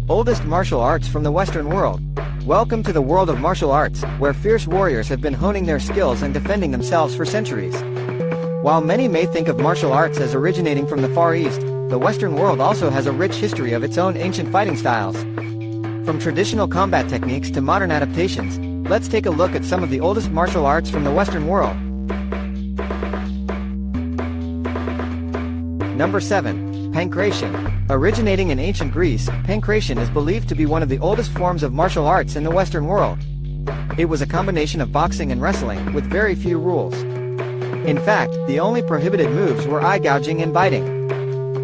Oldest martial arts from the Western world. Welcome to the world of martial arts, where fierce warriors have been honing their skills and defending themselves for centuries. While many may think of martial arts as originating from the Far East, the Western world also has a rich history of its own ancient fighting styles. From traditional combat techniques to modern adaptations, let's take a look at some of the oldest martial arts from the Western world. Number 7. Pankration. Originating in ancient Greece, pankration is believed to be one of the oldest forms of martial arts in the Western world. It was a combination of boxing and wrestling, with very few rules. In fact, the only prohibited moves were eye gouging and biting.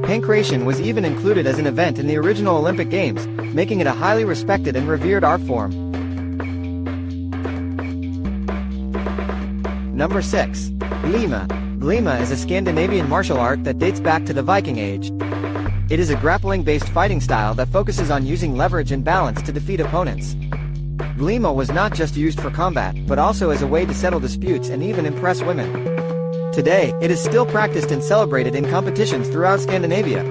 Pankration was even included as an event in the original Olympic Games, making it a highly respected and revered art form. Number 6. Glima. Glima is a Scandinavian martial art that dates back to the Viking Age. It is a grappling-based fighting style that focuses on using leverage and balance to defeat opponents. Glima was not just used for combat, but also as a way to settle disputes and even impress women. Today, it is still practiced and celebrated in competitions throughout Scandinavia.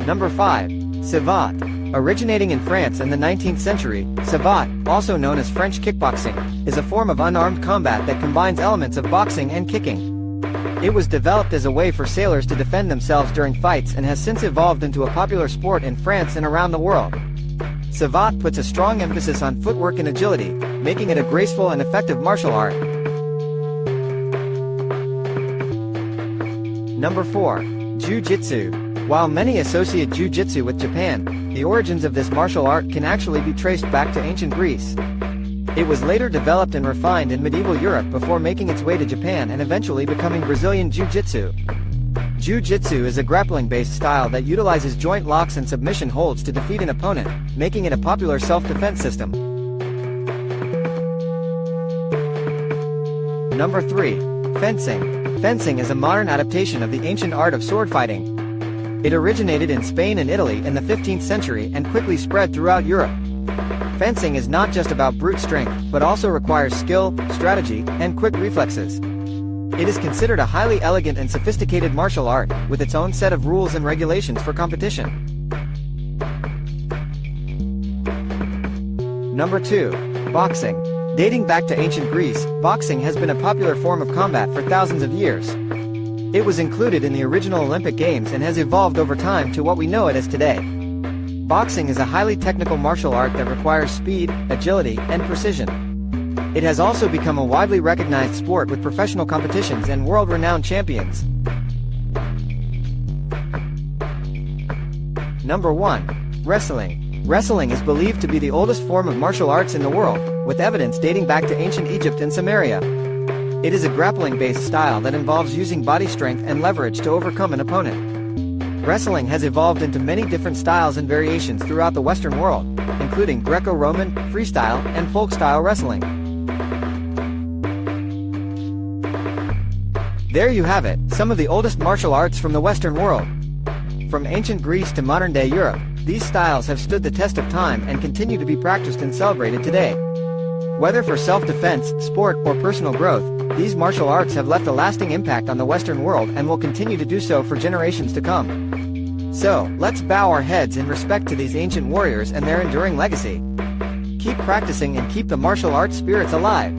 Number 5. Savate. Originating in France in the 19th century, Savate, also known as French kickboxing, is a form of unarmed combat that combines elements of boxing and kicking. It was developed as a way for sailors to defend themselves during fights and has since evolved into a popular sport in France and around the world. Savate puts a strong emphasis on footwork and agility, making it a graceful and effective martial art. Number 4. Jiu-Jitsu. While many associate Jiu-Jitsu with Japan, the origins of this martial art can actually be traced back to ancient Greece. It was later developed and refined in medieval Europe before making its way to Japan and eventually becoming Brazilian Jiu-Jitsu. Jiu-Jitsu is a grappling-based style that utilizes joint locks and submission holds to defeat an opponent, making it a popular self-defense system. Number 3. Fencing. Fencing is a modern adaptation of the ancient art of sword fighting. It originated in Spain and Italy in the 15th century and quickly spread throughout Europe. Fencing is not just about brute strength, but also requires skill, strategy, and quick reflexes. It is considered a highly elegant and sophisticated martial art, with its own set of rules and regulations for competition. Number 2. Boxing. Dating back to ancient Greece, boxing has been a popular form of combat for thousands of years. It was included in the original Olympic Games and has evolved over time to what we know it as today. Boxing is a highly technical martial art that requires speed, agility, and precision. It has also become a widely recognized sport with professional competitions and world-renowned champions. Number 1. Wrestling. Wrestling is believed to be the oldest form of martial arts in the world, with evidence dating back to ancient Egypt and Samaria. It is a grappling-based style that involves using body strength and leverage to overcome an opponent. Wrestling has evolved into many different styles and variations throughout the Western world, including Greco-Roman, freestyle, and folk-style wrestling. There you have it, some of the oldest martial arts from the Western world. From ancient Greece to modern-day Europe, these styles have stood the test of time and continue to be practiced and celebrated today. Whether for self-defense, sport, or personal growth, these martial arts have left a lasting impact on the Western world and will continue to do so for generations to come. So, let's bow our heads in respect to these ancient warriors and their enduring legacy. Keep practicing and keep the martial arts spirits alive.